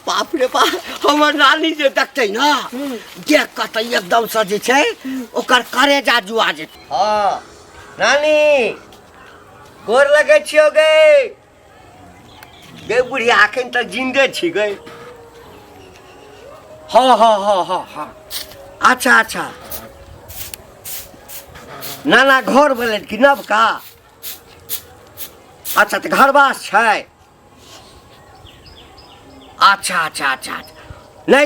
बाप रे बाप हमर नानी जे देखते ना देख के त एकदम से जे छै ओकर करेजा जुआ जे हां नानी गोर लगे छियो गे बुढ़िया अखन तक जिंदे छी गे हाँ अच्छा नाना घर बोले कि नवका अच्छा तो घरवास छै अच्छा नहीं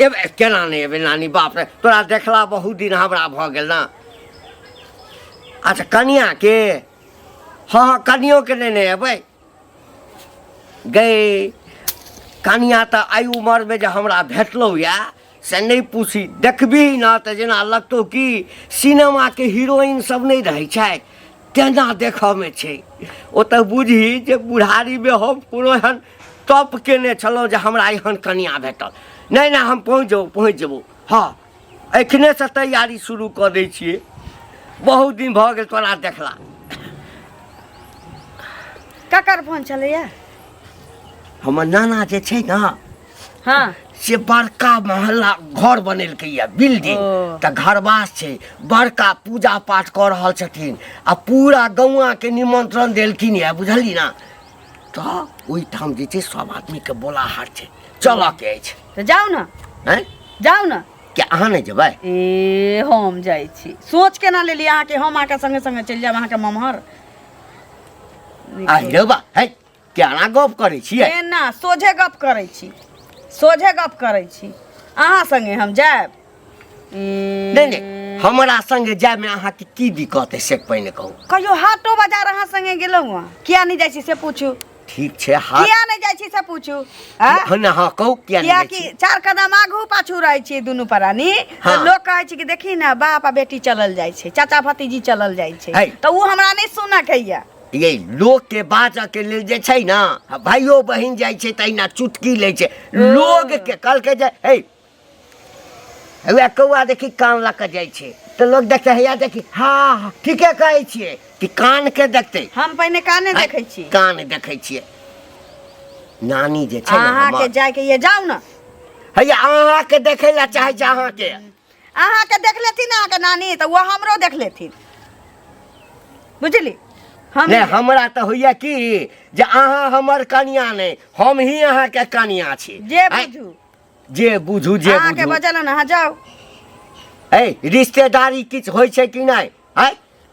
एबे केना नहीं एबे नानी बाप रे तोरा देखला बहुत दिन हमरा भ गेल ना अच्छा कनिया के हाँ कनियो के नहीं एबे गई कनिया तो आई उम्र में जो हमरा भेटलो या से नहीं पूछी देखबी ना तो जेना लगतो कि सिनेमा के हीरोइन सब नहीं रहे छै तेना देखा में छै ओ तो बुझी जे बुढ़ारी में हम कोनो एहन टॉप केने छलौ जे हमरा एहन कनिया भेटल नहीं हम पहुँच जेबो हाँ एखने से तैयारी शुरू कर दै छियै बहुत दिन भ गेल तोरा देखला ककर फोन चलैया हमर नाना जे छै ना हाँ से बड़का मोहल्ला घर बनेलकै या बिल्डिंग त घरवास छै बड़का पूजा पाठ कर रहल छथिन आ पूरा गौवा के निमंत्रण देलखिन या बुझली ना तो ओई ठाम जे छै सब आदमी के बोलाहार छै चल के अछि तो जाओ ना हैं जाओ ना क्या अहाँ नहीं जेबै ए हम जाई छी सोच के ना लेली अहाँ के हम आके संगे संगे चल जाब अहाँ के ममहर आई रे बा है क्या ना गप करै छियै ए ना सोझे गप करै छी अहाँ संगे हम जाब नहीं हमरा संगे जाय में अहाँ के की दिक्कत है से पहिने कहू कहियो हाटो बाजार अहाँ संगे गेलौ हँ किया नहीं जाय छी से पूछू ठीक छै हां किया नहीं जाय छी से पूछू हां ना हां कहू किया नहीं जाय छी कि चार कदम आगू पाछू रहै छी दुनू प्राणी तो लोग कहै छी कि देखी ना बाप आ बेटी चलल जाय छै चाचा भतीजी चलल जाय छै तो उ हमरा नहीं सुना कहैया ये लोग के बाजा के लेल जे छै ना भाइयो बहिन जाय छै तहिना चुटकी ले छै लोग के कल के जे हे वे कौआ देखी कान ला के जाय छै तो लोग देखते हैया देखी हाँ ठीके कहै छियै कि कान के देखते हम पहिने काने देखै छी कान देखै छियै नानी जे छै अहाँ के जाय के ये जाऊ ना हैया अहाँ के देखै ला चाहे छै अहाँ के देख लेथिन अहाँ के नानी तो वो हमरो देख लेथिन बुझली नहीं हमरा तो होइया कि जे अहाँ हमर कनिया नहीं हम ही अहाँ के कनिया छी जे बुझू अहाँ के बजल ना जाओ ए रिश्तेदारी किछ होय छै कि नहीं है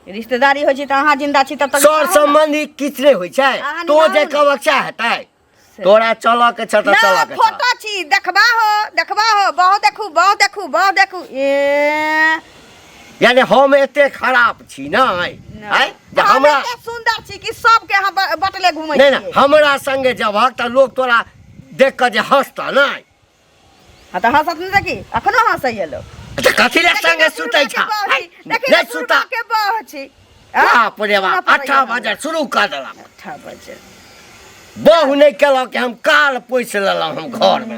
रिश्तेदारी होय छै त अहाँ जिंदा छी तब तक सर संबंधी किछ रे होय छै तो जे कहब चाहतै तोरा चल के छ त चल के फोटो छी देखबा हो बहुत देखू ए यानी हम एते खराब छी नहीं है जे हमरा सुंदर छी कि सब के हम बटले घुमै छी नहीं हमरा संगे जबक त लोग तोरा देख के जे हंसता नहीं हां त हंसत नहीं देखी अखनो हंसैया लोग त कथि ले संगे सुतै छ नहीं सुता के बह छी बाप रे बाप 8 बजे शुरू कर देला 8 बजे बहु नहीं केलक कि हम काल पोइस लेलहुँ हम घर में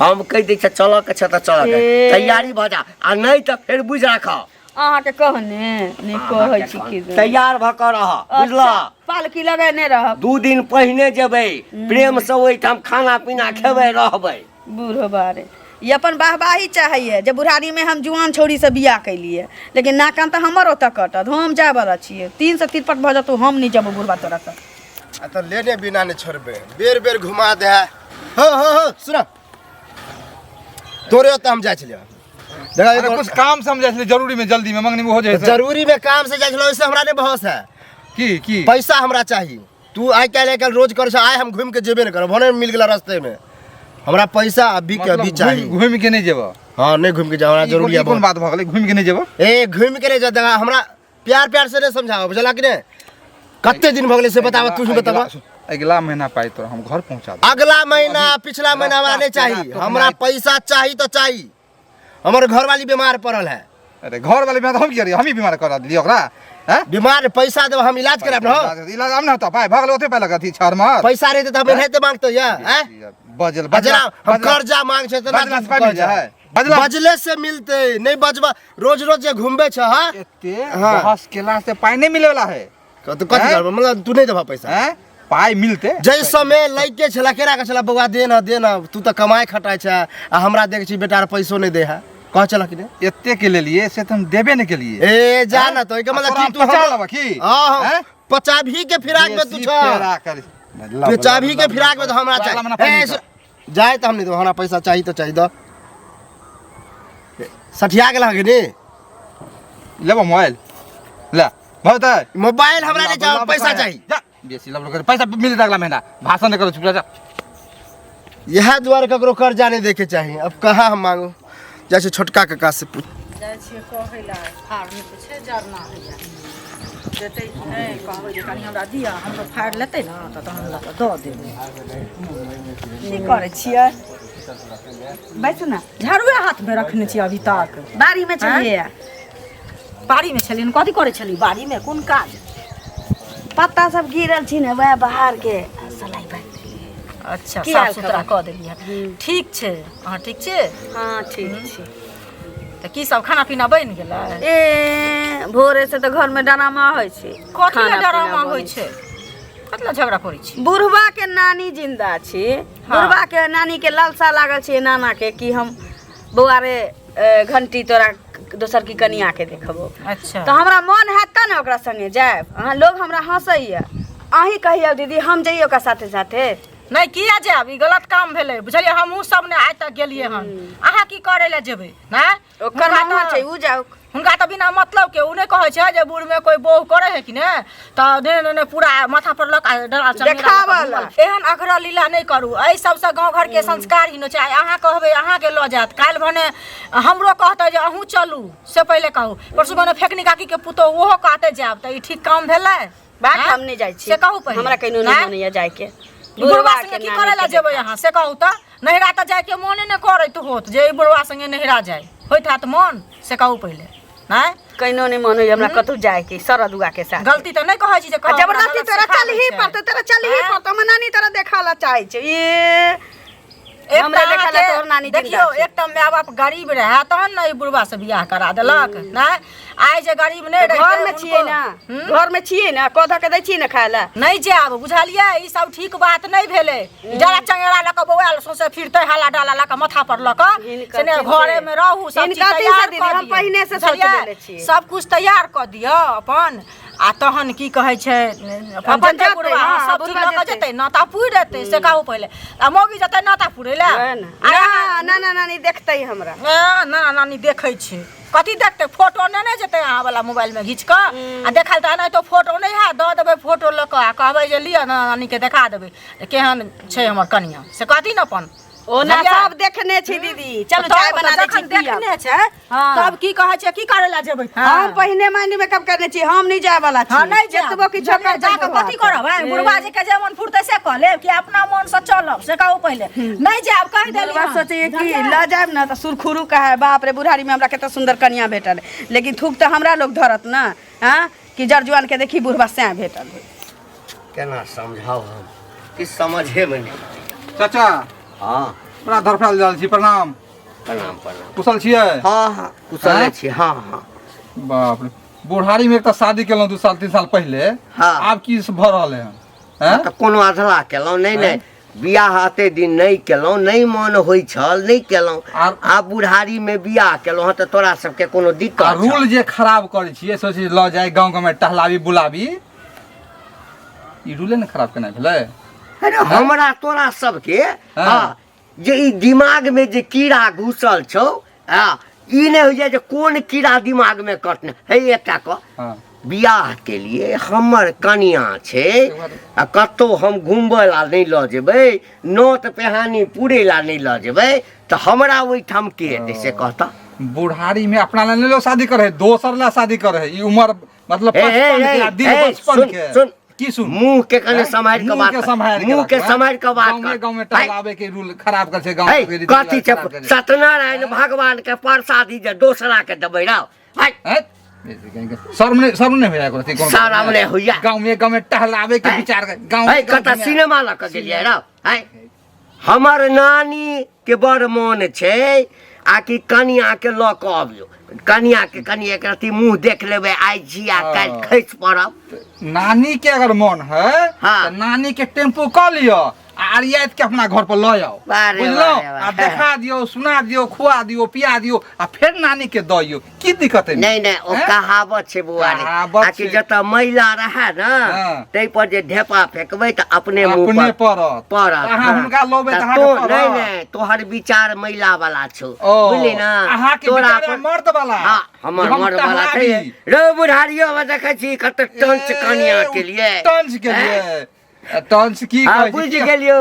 हम कह दै छ चल के छ त चल के तैयारी भ जा आ नहीं त फिर बुझ राख अहाँ के कहने नहीं कहै छी कि तैयार भ कर रह बुझला पालकी लगेने रह 2 दिन पहिने जेबै प्रेम से ओइ ठाम खाना पीना खेबै रहबै बूढ़ो बारे ये अपन वाहवाही चाहिए जब बुढ़ारी में हम जुआन छोड़ी से बियाह कैलिए लेकिन नाकान तो हमर ओत कटत हम जाय वाला छिए 3 से 3 भ जतो हम नहीं जब बुढ़बा तोरा से आ तो लेने बिना नहीं छोड़बे बेर घुमा दे हो सुन तोरे ओत हम जाय छलिए देखा कुछ काम समझै छलिए जरूरी में जल्दी में मंगनी में हो जाय जरूरी में काम से जाय छलो इससे हमरा ने बहस है की पैसा हमरा चाहिए तू आइ काल रोज कर छ आइ हम घूम के जेबे न करब भने मिल गेला रास्ते में हमरा पैसा अभी के अभी चाहिए घूम के नहीं जेबो हां नहीं घूम के जाओ हमरा जरूरी है कौन बात भ गेलै घूम के नहीं जेबो ए घूम के नहीं जा देखा हमरा प्यार से नहीं समझाओ बुझला कि नहीं कत्ते दिन भ गेलै से बतावा तू ही बतावा अगला महीना पाई तो हम घर पहुंचा दे अगला महीना पिछला महीना हमरा नहीं चाहिए हमरा पैसा चाहिए तो चाहिए हमर घर वाली बीमार पड़ल है अरे घर वाली बीमार हम की हम ही बीमार करा दिलियो ओकरा हैं बीमार पैसा देब हम इलाज कराब न इलाज हम न त पाए भगल ओते पे लगत छर मार पैसा रहते त हम एनाते मांगतो या हैं बजरा हम कर्जा मांग छै त बजले से मिलते नहीं बजबा रोज जे घूमबे छ हां एते बहस केला से पाई नहीं मिले वाला है तो कथि करब मतलब तू नहीं देबा पैसा हैं पाई मिलते जै समय लइके छला केरा के छला बउआ दे ना तू तो कमाए खटाय छ आ हमरा देख छी बेटा पैसो नहीं दे है कह चला कि ने एते के ले लिए से तुम देबे नहीं के लिए ए जा ना तो मतलब कि तू चल की हां पचाभी के फिराक में तू छ चाबी के फिराक में तो हमरा चाहिए जाए तो हम नहीं तो हमरा पैसा चाहिए तो चाहिए दो सठिया के लागे ने लेबो मोबाइल ले बहुत है मोबाइल हमरा नहीं चाहिए पैसा चाहिए जा बेसी लब कर पैसा मिल अगला महीना भाषण नहीं करो चुप जा यह द्वार ककरो कर्जा नहीं देके चाहिए अब कहाँ हम मांगू जैसे छोटका काका से पूछ जाइ छियै कहै ला फाड़ में तो छै जरना होइया देतै नहीं कहबै जे कनी हमरा दिया हमरो फाड़ लेतै ना त हमरा त द देबै की करै छियै बैसू ना झाड़ुए हाथ में रखने छी अभी तक बाड़ी में छलिए बाड़ी में छलिए कथी करै छली बाड़ी में कोन काज पत्ता सब गिरल छी ने वह बाहर के सलाई बाई अच्छा साफ सुथरा कऽ देलिए ठीक छै अहाँ ठीक छै हाँ ठीक छै त की सब खाना पीना बन गेलै ए भोरे से तो घर में ड्रामा होय छै कथी ड्रामा होय छै कतला झगड़ा करै छी बुढ़वा के नानी जिंदा छी बुढ़वा के नानी के लालसा लागल छै नाना के कि हम बौआ रे घंटी तोरा दोसर की कनिया के देखबो अच्छा तो हमरा मन है त न ओकरा संगे जाय अहाँ लोग हमरा हंसैया अहीं कहियो दीदी हम जइयो का साथे साथे नहीं किया जाब ई गलत काम भेलै बुझलिए हमहू सब ने आइ तक गेलिए हन अहाँ की करे ले जेबै ना ओकर बात छै उ जाउ हुनका त बिना मतलब के उ नै कहै छै जे बूढ़ में कोई बोह करे है कि ने त ने पूरा माथा पर लक डरा चढ़ देखावला एहन अखरा लीला नहीं करू एई सब से गांव घर के संस्कार ही न छै अहाँ कहबै अहाँ के ल जात काल भने हमरो कहतै जे अहू चलू से पहले कहू परसु भने फेकनी काकी के पुतो ओहो कहते जाब त ई ठीक काम भेलै बात हम नहीं जाय छी से कहू पहिले हमरा कहिनो नहीं मनैया जाय के बुढ़वा संगे की करे ला जेबै अहाँ से कहू त नहिरा त जाय के मोने न करैत होत जे बुढ़वा संगे नहिरा जाय होइत हात मन से कहू पहिले नहीं कहिनो नहीं मन होय हमरा कतौ जाय के सरदुआ के साथ गलती त नहीं कहै छी जे जबरदस्ती तोरा चल ही पड़त तोरा चल ही पड़त हम नानी तोरा देखाला चाहै छै ये हमरा देखाला तोर नानी देखियो एकटा माय बाप गरीब रहे तहन न ई बुढ़वा से बियाह करा देलक ना आइ जे गरीब नहीं रहे घर में छिए ना घर में छिए ना कोधा के दै छी ना खाय ला नहीं जाब बुझलिए ई सब ठीक बात नहीं भेले जरा चंगेरा ल के बौआल सोसे फिरते हाला डाला ल के माथा पर ल के से ने घरे में रहू सब चीज तैयार कर हम पहिने से सोच लेले छी सब कुछ तैयार कर दियो अपन आ तहन की कहै छै अपन जे बुढ़वा सब चीज ल के जेतै नाता पुर देतै से कहू पहिले आ मोगी जेतै नाता पुरै ला ना ना नानी देखतै हमरा ना नानी देखै छै कथी देखते फोटो ने जेते अहाँ वाला मोबाइल में घीच के आ देखाल त नहीं तो फोटो नहीं है द देबे फोटो ल के आ कहबै जे लिया ना नानी के देखा देबे केहन छै हमर कनिया से कथी न अपन ओ ना सब देखने छी दीदी चलो चाय बना दे छी देखने छै तब की कहै छै की करे ला जेबै हम पहिने माइंड में कब करने छी हम नहीं जाय वाला छी हां नहीं जेतबो की छोकर जा के कथी करब बुढ़वा जी के जे मन फुरते से कह लेब कि अपना मन से चलब से कहू पहिले नहीं जाब कह देली बात सोचिए कि ल जाब ना त सुरखुरु का है बाप रे बुढ़ारी में हमरा केतना सुंदर कन्या भेटल लेकिन थूक त हमरा लोग धरत ना हां कि जरजुआन के देखी बुढ़वा से भेटल केना समझाओ हम कि समझे में नहीं चाचा हां बड़ा धरफड़ाल जाल छी प्रणाम प्रणाम प्रणाम कुशल छियै हां हां कुशल छी हां हां बाप रे बुढ़ारी में एक शादी केलौं 2 साल 3 साल पहले आब की भ रहले हैं त कोनो अधला केलौं नहीं बियाह आते दिन नहीं केलौं नहीं मन होई छल नहीं केलौं आ बुढ़ारी में बियाह केलौं त तोरा सब के कोनो दिक्कत रूल जे खराब करे छियै सोची ल जाय गांव में टहलावी बुलावी ई रूले न खराब केना भेलै अरे हमरा तोरा सब के हां जे ई दिमाग में जे कीड़ा घुसल छौ ई नहीं होइए जे कोन कीड़ा दिमाग में कटने है एकटा को बियाह के लिए हमर कनिया छे आ कतो हम घुमबै ला नहीं ल जेबै नोत पेहानी पूरे ला नहीं ल जेबै त हमरा ओइ ठाम के हेतै से कहता बुढ़ारी में अपना ला नहीं लो शादी करे दोसर ला शादी करे ई उम्र मतलब 55 के सुन की सुन मुंह के कने संभाल के बात मुंह के संभाल के बात कर गांव में टहलावे के रूल खराब कर छै गांव के रीति कथी छै सत्यनारायण भगवान के प्रसादी जे दोसरा के देबै रौ शर्म नहीं होया करती शर्म नहीं होया गांव में टहलावे के विचार गांव है कता सिनेमा ला के गेलियै रौ है हमर नानी के बड़ मन छै आ कि कनिया के लऽ कऽ अबियो कनिया के कनि एक रति मुंह देख लेबै आइ जिया काल्हि खैस पड़ब। नानी के अगर मन है हाँ। तो नानी के टेम्पो कऽ लियो आरियात के अपना घर पर लऽ आओ, बुझलो? आ देखा दियो, सुना दियो, खुआ दियो, पिया दियो आ फिर नानी के दइयो, की दिक्कत है? नहीं नहीं, ओ कहावत छै बुआ रे, आकि जतऽ मैला रहे न तै पर जे ढेपा फेकबै त अपने मुंह पर पड़त। अहाँ हुनका लोबे त अहाँ तो के नहीं नहीं, तोहर विचार मैला वाला छौ, ओ, बुझली ना? अहाँ के तोरा विचार मर्द वाला। हां, हमर मर्द वाला छै। रे बुढ़ारियो में देखै छी कत टंच कनिया के लिए, टंच के लिए टंच की हां कहै बुझ छी? गेलियो।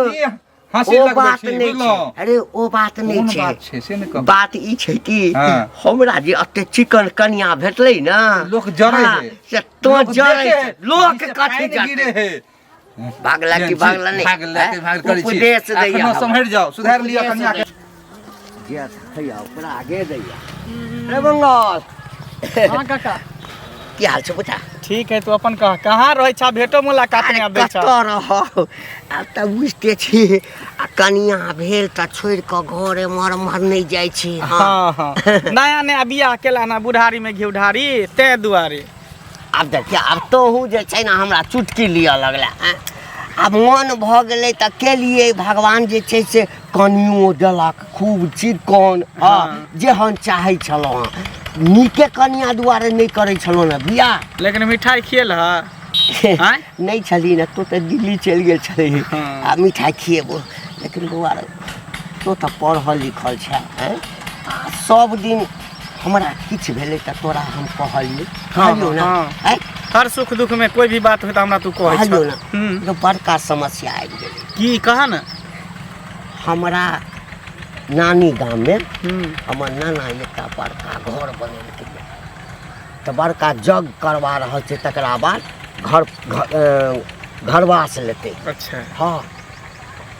हंसी ओ लगबै बात छी, नहीं बुझलो? छै, अरे ओ बात नहीं कोन छै, बात छै से ने कहू। बात ई छै कि हाँ। हमरा जे अते चिकन कनिया भेटलै ना, लोक जरै हाँ, है, से तो जरै देखे छै, लोक से कथि फाइन गिरे जाते है। भागला की भागला नहीं, भागला के भाग करै छी। उपदेश दैया, अखनो सम्हरि जाओ, सुधार लिया कन्या के। जे हैया ओकरा आगे दैया। रे मंगल, हाँ काका की हाल छै बेटा? ठीक है, तो अपन कह कहाँ रहे छा? भेटो मुलाकात नहीं आबे छा। कतऽ रहौ? आब तऽ बुझते छी, आ कनिया भेल तऽ छोड़ि कऽ घर एमहर एमहर नहीं जाइ छी। हाँ हाँ नया नया बियाह केला ना बुढ़ारी में घी उढ़ारी ते दुआरे। आब देखिए, आब तोहू जे छै ना हमरा चुटकी लिअ लगला। आब मन भऽ गेलै तऽ केलिए, भगवान जे छै से कनियो देलक खूब चिकन, हाँ जेहन चाहै छलहुँ हँ। नीके कनिया दुआरे नहीं करै छलहुँ ने बियाह। लेकिन मिठाई खियल है नहीं छली ना, तो तऽ दिल्ली चलि गेल छली, हाँ। आ मिठाई खिएबो। लेकिन बौआ रे, तो तऽ पढ़ल लिखल छै, सब दिन हमरा किछु भेलै तऽ तोरा हम कहलियै, कहलियौ ना, हाँ। हर सुख दुख में कोई भी बात हो तो हमरा तू कहे कहलियौ ना, हम्म। तो बड़का समस्या आबि गेलै। की कहा ना? हमरा नानी गाम में हम्म। हमर नाना एकटा बड़का घर बनेलकै, तऽ बड़का जग करवा रहल छै, तकरा बाद घरवास लेतै। अच्छा हाँ,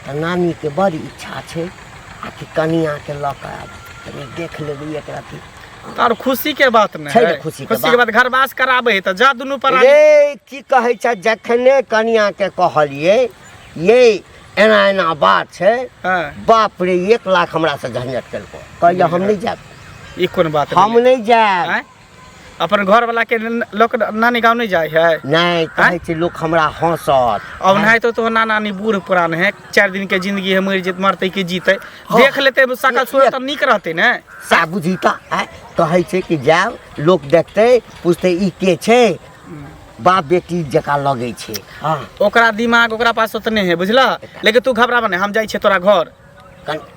तऽ नानी के बड़ इच्छा छै आ कि कनिया के लऽ कऽ आब कनि देख लेबै एक रति। और खुशी के बात नहीं छै ने है, खुशी के के बाद घरवास कराबे है तो जा दुनू पर रे की कहै छै, जखने कनिया के कहलिए ये एना एना बात छै, हाँ। बाप रे 1 लाख हमरा से झंझट केलको, कहलिए हम नहीं जाब, ई कोन बात हम नहीं जाब। हैं? अपन घर वाला के लोक नानी गाँव नहीं जाए है? नहीं कहै छै लोक हमरा हंसत। अब नहीं तो नाना नानी बूढ़ पुरान है, 4 दिन के जिंदगी है, मर जित मरते कि जीते, देख लेते सकल सूरत तो निक रहते ने। सा बुझिता कहै छै कि जाब, लोक देखतै पूछतै ई के छै, बाप बेटी जकाँ लगै छै। हाँ, ओकरा दिमाग ओकरा पास उतने है, बुझला? लेकिन तू घबराबा नहीं, हम जाई छे तोरा घर,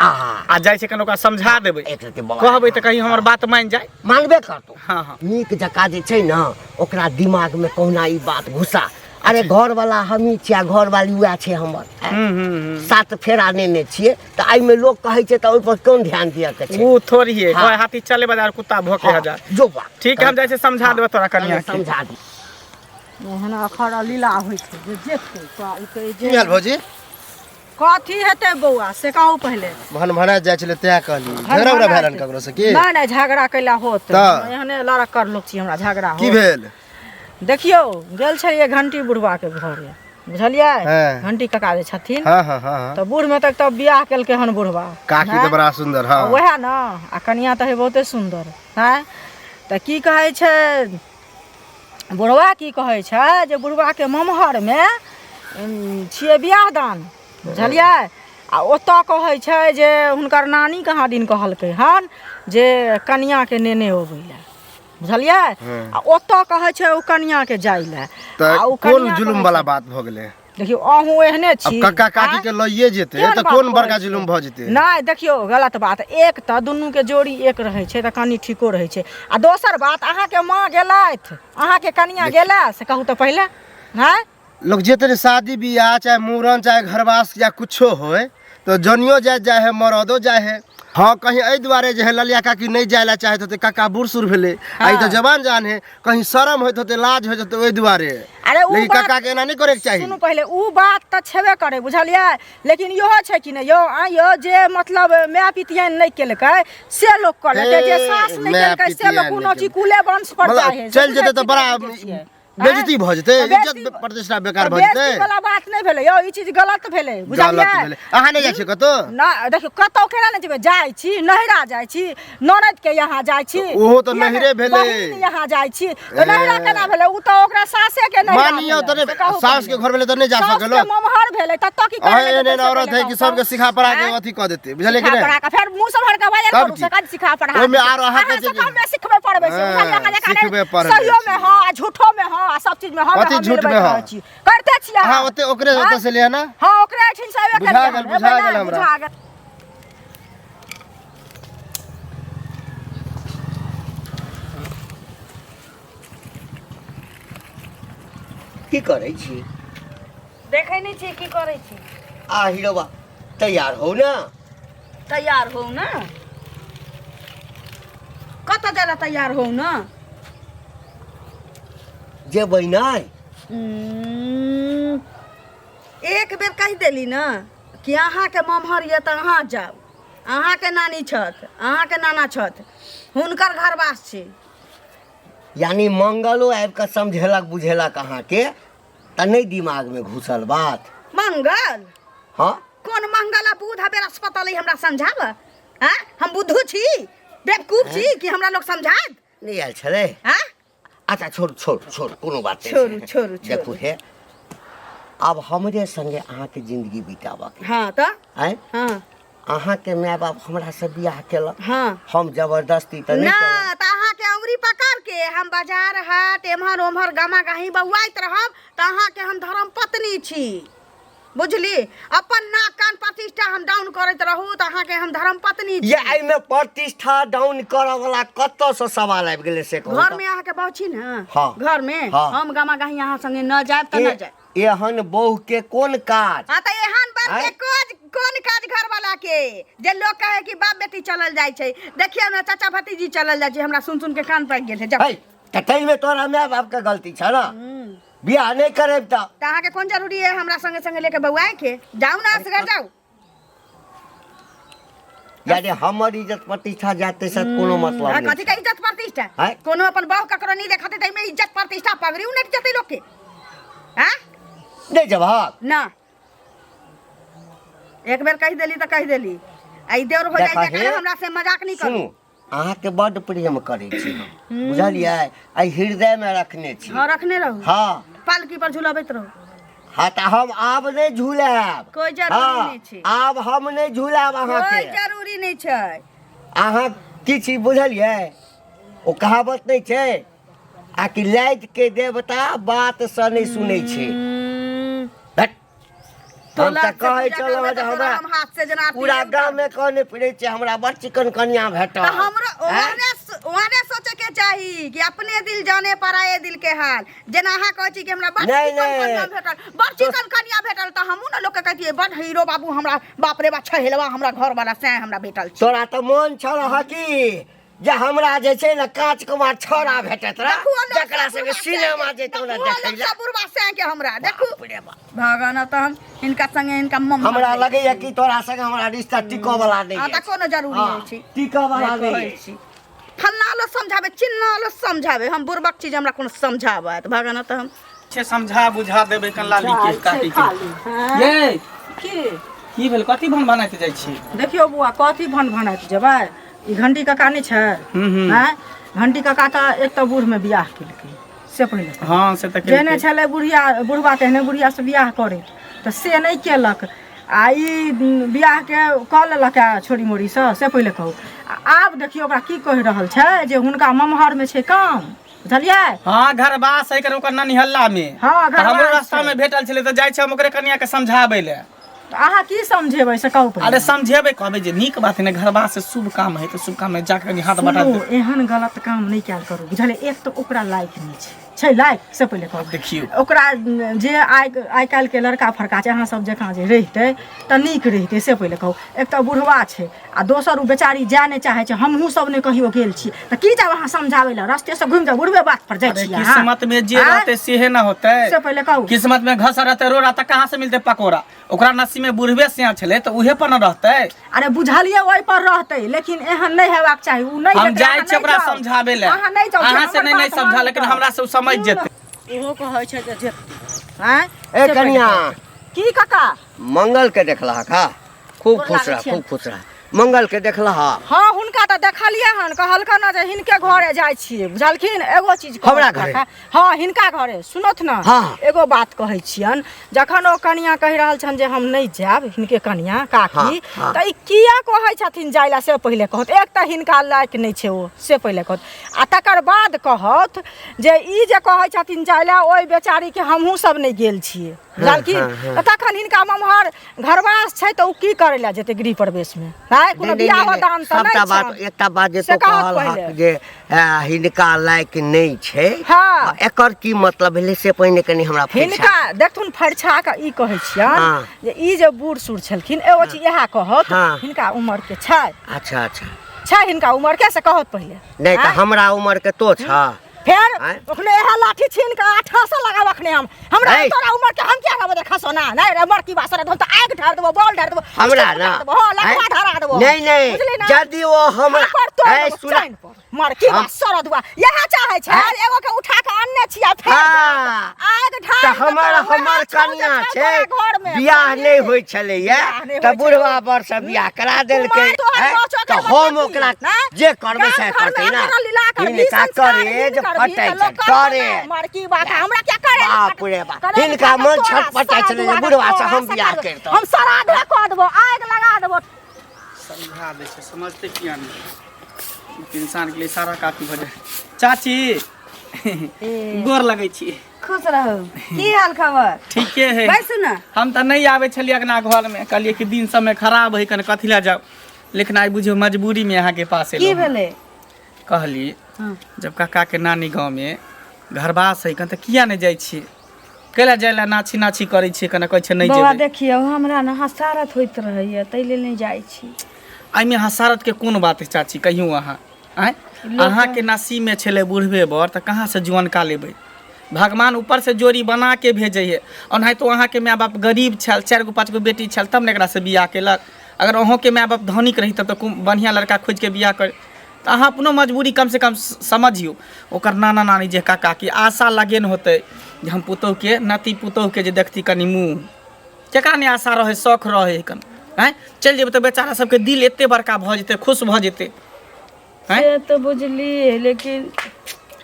आ जाई छे कन ओकरा समझा देबै, एक रति बाबा कहबै तो कहीं हमर बात मान जाए। मानबे करतौ। हाँ हाँ नीक जकाँ जे छै ना, ओकरा दिमाग में कहुना ई बात घुसा। अरे घर वाला हमही छियै, घर वाली वएह छै हमर, 7 फेरा नेने छियै, तऽ एहि में लोक कहै छै तऽ ओहि पर कोन ध्यान दिअ के छै? वो थोड़ी है, हाँ। कोई हाथी चले बाजार कुत्ता भौंके हजार। जो बात ठीक है, हम जाई छे समझा देबै तोरा कनिया के। समझा दी। एहन अखर लीला होइ छै जे जेतै तऽ ई कहै की जे हाल भौजी? कथी हेतै बौआ से कहू पहिले। भन भना जाइ छलै तैं कहली, झगड़ा उगड़ा भेलन ककरो से की? नहीं नहीं, झगड़ा कैला होत, तऽ? एहने लड़कर लोक छी, हमरा झगड़ा की होत। भेल? देखियो गेल छलिए घंटी बुढ़वा के घरे, बुझलिए? हाँ। घंटी कका जे छथिन, हाँ हाँ हाँ तो बूढ़ में तक तब बियाह केलकै हन बुढ़वा, काकी हैं? तो बड़ा सुंदर। हाँ वएह ना, आ कनिया तो है बहुते सुंदर है। तऽ की कहै छै बुढ़वा, की कहै छै जे बुढ़वा के ममहर में छियै बियाह दान, बुझलिए? आ ओतऽ कहै छै जे हुनकर नानी कहाँ दिन कहलकै हन जे कनिया के नेने अबै लए, बुझलिए? आ ओतऽ कहै छै ओ कनिया के जाय लए। तऽ आ ओ कोन कनिया जुलुम कहै वाला छै- बात भऽ गेलै? देखियो अहूँ एहने अब छी, कक्का काकी आँय? के लइए जेतै केहन तऽ बात कोन कहै बड़का छी? जुलुम भऽ जेतै? नहीं देखियो गलत बात, एक तऽ दुनू के जोड़ी एक रहै छै तऽ कनि ठीको रहै छै, आ दोसर बात अहाँ के माँ गेलथि, अहाँ के कनिया गेला से कहू तऽ पहिले, हैं? लोग जेतै शादी बियाह चाहे मूड़न चाहे घरवास या कुछो होय तो जनियो जाए है, मरदो जाए है। हाँ, कहीं एहि दुआरे जे है ललिया काकी नहीं जाए ला चाहत होते, काका बूढ़ सूढ़ भेले, आई तो जवान जान है, कहीं शर्म होत होते, लाज होत होते, ओहि दुआरे। अरे उ लेकिन बात- काका के एना नहीं करे के चाहिए। सुनू पहले, उ बात तऽ छेबे करे, बुझलिए? लेकिन इहो छै कि नहीं यौ, यो जे मतलब माय पितियन नहीं केलकै से लोक कर लेतै, जे सास नहीं माय केलकै से लोक पितियन कोनो नहीं चीज कुले वंश पर मतलब जाए है। चल जेतै तऽ बड़ा बेइज्जती भ जेतै, इज्जत प्रतिष्ठा बेकार भ जेतै। बेइज्जती वाला बात नहीं भेलै यौ, ई चीज गलत भेलै, बुझलियै? अहाँ नहीं जाइ छी कतो? ना देखियो कतौ केना नहीं जेबै, जाइ छी नहिरा जाइ छी, ननद के यहाँ जाइ छी, ओहो तो नहिरे भेलै। बहिन यहाँ जाइ छी, तो नहिरा केना भेलै? उ तो ओकरा सासे के नहिरा मानियो तो सास के घर भेलै तो नहीं जा सकलो। सास के ममहर भेलै त तो की करे? एहन एहन औरत है कि सबके सिखा पढ़ा के अथी क देते, बुझलियै कि नहीं? फिर मुंह संभाल के बाजल करू, से कद सिखा पढ़ा। ओमे आरो अहाँ के जे हम सिखबे पढ़बे से बुझलियै? सिखबे पढ़बे, सहियो में हां, झूठो में हां, सब चीज में हां। कथी झूठ में हां? करते छियै हां, ओते ओकरे ओते से लिया ना। हां ओकरे ठिन सबे बुझा गेल हमरा। की करै छी? देखै नहीं छी की करै छी। आ हीरोबा तैयार हो ना? तैयार हो ना? कत जरा तैयार हो ना? जेबै नहीं? एक बेर कह देली ना कि अहाँ के ममहर ये त अहाँ जाओ, अहाँ के नानी छत, अहाँ के नाना छत, हुनकर घरवास छी। यानी मंगलो आबि कऽ समझेलक बुझेलक अहाँके त नहीं दिमाग में घुसल बात? मंगल? हाँ कौन मंगल आ बुध आ बृहस्पति हमरा समझाब? हाँ हम बुद्धू छी, बेवकूफ छी कि हमरा लोग समझात? नहीं आयल छलै? हाँ अच्छा छोड़ छोड़ छोड़, कोनो बात नहीं। छोड़ू छोड़ू देखू छोड़ू। हे, अब हमरे संगे अहाँके जिंदगी बिताबक हाँ तो है। हाँ अहाँके माय बाप हमरा से बियाह केलक, हाँ हम जबरदस्ती तो नहीं ना केलक। त अहाँ के अमरी पकड़ के हम बाजार हाट एम्हर ओम्हर गामा गाही बौआइत रहब त अहाँ के हम धर्म पत्नी छी, बुझली? अपन नाक कान प्रतिष्ठा हम डाउन करैत रहू त अहाँ के हम धर्म पत्नी छी। ये आई में प्रतिष्ठा डाउन करऽ वाला कत्तो से सवाल आबि गेलै से कहू घर तऽ? में अहाँ के बहु छी ना? हाँ। घर में हाँ। हम गामा गाही अहाँ संगे न जाब त न जाब। एहन बहू के कोन काज? हाँ त एहन बात के आँय? कोन काज घर वाला के जे लोग कहे कि बाप बेटी चलल जाय छै? देखिए ना चाचा भतीजी चलल जाय छै, हमरा सुन सुन के कान पाकि गेल है। जब है त तै में तोरा माय बाप के गलती छ ना? बियाह नहीं करेब त त अहाँ के कोन जरूरी है हमरा संगे संगे लेके बौआए के? जाऊ ना असगर जाऊ। यानी हमर इज्जत प्रतिष्ठा जाते से कोनो मतलब हाँ, नहीं कथी का इज्जत प्रतिष्ठा? आँय? कोनो अपन बहु ककरो नहीं देखते तै में इज्जत प्रतिष्ठा पगड़ी उनट जते लोग के। हां नहीं जवाब ना एक बेर कह देली त कह देली, आई देवर हो जाय देखा छै हे, हमरा से मजाक नहीं सुनू करू। अहाँके बड्ड प्रेम करै छी हम, बुझलियै? आई हृदय में रखने छी। हां रखने रहू, हाँ पालकी पर झुलाबैत रहू। हाँ त हम आब नहीं झूलाब। कोई जरूरी नहीं छै, आब हम नहीं झूलाब कोई अहाँके। जरूरी नहीं छै। अहाँ की छी बुझलियै? ओ कहावत नहीं छै आ कि लाइद के देवता बात से नहीं सुनै छै। हट, हम त कहै छलहुँ जे हमरा हम हाथ से जना पूरा गांव में कहने फिरै छै हमरा बड़ चिकन कनिया भेटल। तो हमरा ओहने सोचे के चाही कि अपने दिल जाने पराए दिल के हाल। जना अहाँ कहै छी कि हमरा बड़ नहीं, चिकन नहीं। कनिया भेटल, बड़ चिकन कनिया भेटल त हमहू न लोग के कहतिए बड़ हीरो बाबू हमरा बाप रे बा छहेलवा हमरा घर वाला से हमरा भेटल छी। तोरा त मन छल कि जे हमरा जे छै न कांच कुमार छोरा भेटत रह, जकरा संगे सिनेमा जैतौ न देखै ला। बुढ़वा से के हमरा देखू बाप रे बाप। भगवान त हम इनका संगे इनका मम हमरा लगैया कि तोरा संगे हमरा रिश्ता टिको वाला नहीं आ त कोनो जरूरी नहीं छी। टिको वाला कहै नहीं छी फल्ला लो समझावे चिन्ना लो समझावे, हम बुढ़बक चीज हमरा कोनो समझावे त भगवान त हम छे समझा बुझा देबे कल्ला लिखे काटी के। ये की भेल? कथी भन बनाइत जाइ छी? देखियो बुआ कथी भन भनाइत जेबै? ई घंटी काका नहीं छै? हैं घंटी काका त एक त बूढ़ में बियाह केलकै से पहिले। हां से त जेने छले बुढ़िया बुढ़वा तेहने बुढ़िया से बियाह करे त से नहीं केलक। आ ई बियाह के क लेलक छोरी मोरी से पहिले कहू। आब देखियो ओकरा की कहि रहल छै जे हुनका ममहर में छै काम, बुझलियै? हां घरवास है कर ओकर ननिहल्ला में। हाँ, घरवास हमरो रास्ता छै। में भेटल छले त जाइ छै हम ओकरे कनिया के समझाबै ले। अहाँ की समझेबै से कहू पहिले। अरे समझेबै कहबै जे नीक बात है ने, घरवास से शुभ काम है तो शुभ काम में जाकर हाथ बटा सुनू, दे। एहन गलत काम नहीं कैल करू, बुझलियै? एक तो ओकरा लायक नहीं छै लायक से पहिले कहू। देखियो ओकरा जे आइ काल्हि के लड़का फड़का छै अहाँ सब जकाँ जे रहितै त नीक रहितै से पहिले कहू। एक तो बुढ़वा छै आ दोसर उ बेचारी जाय नहीं चाहे छै, हमहूँ सब ने कहियो गेल छी त की जाब अहाँ समझाबै ला? रस्ते से घुमि जाओ, बुढ़वे बात पर जाइ अरे छी। किस्मत में जे रहते सेहे ना होते। से पहिले कहू। किस्मत में घस रहते रोड़ा त कहाँ से मिलते पकोड़ा? ओकरा नसीब में बुढ़वे से छले तो उहे पर न रहते। अरे बुझलियै ओइ पर रहतै लेकिन एहन नहीं हेबाक चाही। उ नहीं हम जाइ छी ओकरा समझाबै ले। अहाँ नहीं जाऊ, अहाँ से नहीं समझा लेकिन हमरा से उ समझ जेते। ओहो कहै छै जे जेतै हैं ए कनिया की काका मंगल के देखला का खूब गोर खुश लागै रह छियनि। खूब खुश रह मंगल के देखला हाँ हुनका तऽ देखलियै हन कहलकन जे हिनके घरे जाइ छियै बुझलखिन एगो चीज कहै हमरा घरे? काका। हाँ हिनका घरे सुनत न हाँ। एगो बात कहै छियन जखन ओ कनिया कहि रहल छन जे हम नहीं जायब हिनके कनिया काकी हाँ, हाँ। तऽ ई किया कहै छथिन जाय ला से पहिले कहत एक तऽ हिनका लायक नहीं छै ओ से पहिले कहत आ तकर बाद कहत जे ई जे कहै छथिन जाय ला ओइ बेचारी के हमहूँ सब नहीं गेल छियै बुझलखिन तऽ तखन हिनका ममहर घरवास छै तऽ ओ की करे ला जेतै गृह प्रवेश में है कोनो बियाह दान तऽ सबटा नहीं बात छै एकटा बात जे से तो कहत कहल पहिले। हक जे हिनका लायक नहीं छै हाँ। एकर की मतलब भेलै से पहिने कनी हमरा हिनका देखथुन फरछा के ई कहै छियन हाँ। जे ई जे बूढ़ सूढ़ छलखिन एगो चीज इएह कहत हाँ। हिनका उम्र के छै अच्छा अच्छा छै हिनका उम्र के से कहत पहिले नहीं तो आँय? हमरा उम्र के तो छ फेर आँय? ओखने इएह लाठी छीन के आठा से लगाव अखने हम हमरा ऐ। तोरा उम्र के हम क्या कहबो रे खसोना नहीं रे उम्र की बात रे हम तो आग ढार देबो बॉल ढार देबो हमरा पिस्टल ना ढार देबो, हाँ लगवा आँय? धरा देबो नहीं नहीं बुझली ना? यदि वो हमरा हम पर तोड़ ऐ देबो, सुना चैन पर। मार की बात सरद हुआ यह चाहे छै आँय? एगो के उठा के अन्ने छिया फेर हाँ। आग ढार तो देबो, हमर वएह हमर छौं कनिया जे छै तोरा घर में, बियाह बुझली? नहीं होय छलैया बियाह नहि तो होइ बुढ़वा छलै। बर से बियाह करा देलकै कुमार तोहर हैं? बचो तो के हम बच्चा ओकरा की, हैं? जे करबै से गाँव घर करतै में ना हमरा लीला करबी, हिनका संस्कार करे हीन जे करबी, फटै तऽ छै लोक कहत करे ना, मार की बात है, हमरा क्या करे बाप रे बाप करे हिनका तो मन तोरा छटपटाइ छलै जे सराध बुढ़वा से तोरा हम बियाह सराध- करितौं हम श्राद्ध कऽ देबो आग लगा देबो समझा दे छै समझते किया नहीं इंसान के लिए सारा काफी हो जाए चाची गोर लगै छी खुश रहो की हाल खबर ठीके है बैसु ना हम तो नहीं आवे छलिए अगना घर में कहलिए कि दिन समय खराब है कन कथी ला जाओ लेकिन आई बुझियो मजबूरी में यहाँ के पास की एलहुँ भेले कहली हाँ। जब काका के नानी गाँव में घरवास है कन तो किया नहीं जाइ छी कैला जाय ला नाची नाची करै छी कन कहै छै नहीं बाबा जेबै देखियो हमरा न हसारत होइत रहैया तै लेल नहीं जाइ छी एहिमे हसारत के कोन बात है चाची कहियो अहाँ आँय अहाँ के नसीब में छले बुढ़बे बर तो कहाँ से जुअन का लेबै भगवान ऊपर से जोड़ी बना के भेजे है ओनाहितो अहाँ के माय बाप गरीब छल 4 गो 5 गो बेटी छल तब ने एकरा से बियाह केलक अगर अहों के माय बाप धनिक रही तब तो बढ़िया लड़का खोज के बियाह कर तो अहाँ अपनो मजबूरी कम से कम समझियो ओकर नाना नानी जे काका की आशा लगेन होते जे हम पुतोह के नाती पुतोह के जे देखती कनी मुँह केकरा ने आशा रहे शौख रहे कन हैं चल जेबै तो बेचारा सबके दिल एते बड़का भ जेते खुश भ जेते हैं से तो बुझली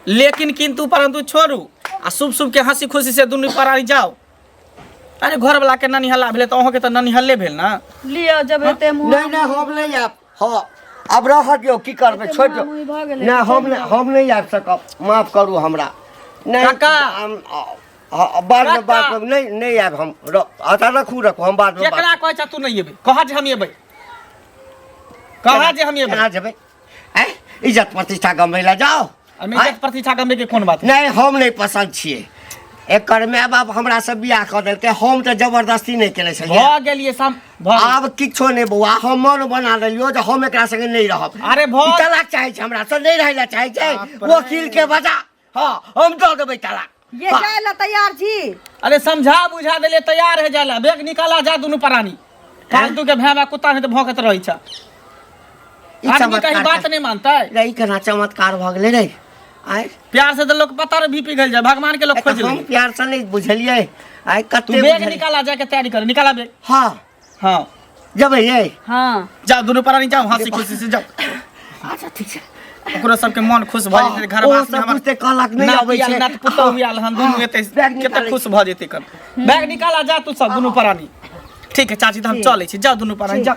लेकिन किंतु परंतु छोड़ू आ शुभ शुभ के हंसी खुशी से दुनू परारी जाओ अरे घर वाला के ननी हल्ला भेले तो अहों के तो ननी हल्ले भेल ना लियो जब एते मुँह नहीं नहीं हम नहीं आब हाँ अब रह दियो की करबै छोड़ दियो मुँह भऽ गेलै, नहीं हम नहीं आबि सकब माफ करू हमरा नहीं काका। बाद में बात काका। नहीं आब हम अच्छा रखू हम बाद में केकरा कहै छ तू नहीं एबै कहा जे हम एबै कहा जे हम एबै केना जेबै हैं इज्जत प्रतिष्ठा गमबै ला जाओ हम इज्जत प्रतिष्ठा गमे के कोन बात है? नहीं हम नहीं पसंद छिए एकर माय बाप हमरा से बियाह कऽ देलकै हम तऽ जबरदस्ती नहीं केने छलियै भ गेलिए सम भ आब किछो नहीं बौआ हम मन बना लेलियो जे हम एकरा संगे नहीं रहब अरे भ ई तलाक चाहे छै हमरा से नहीं रहै ला चाहे छै बाप रे। वकील के बजा हाँ हम दऽ देबै तलाक ये हाँ। जाए ला तैयार छी अरे समझा बुझा देले तैयार है जाला बैग निकाला जा दुनू प्राणी फालतू के भैया कुत्ता है तो भौंकत रही छ ई आदमी कहीं चमत्कार बात नहीं मानता है रही केना चमत्कार भऽ गेलै रे आइ प्यार से तो लोग पता भी पिघल जाए भगवान के लोग खोज हम ले प्यार से नहीं बुझलियै आइ तू कते बैग बुझलियै। निकाला जाके तैयारी कर निकाला बैग हाँ हाँ जबै ये हाँ जाओ दोनों प्राणी जाओ हंसी खुशी से जाओ अच्छा ठीक छै ओकरो सबके मन खुश भ जेतै घर ओ वास में सब हमर बुझते कहलक नहीं अबै छै नात पुतौ आयल हम दुनू एते बैग कते निकालै खुश भ जेतै कर बैग निकाला जा तू सब दुनू प्राणी ठीक है चाची तो हम चलै छी जाओ दुनू प्राणी जाओ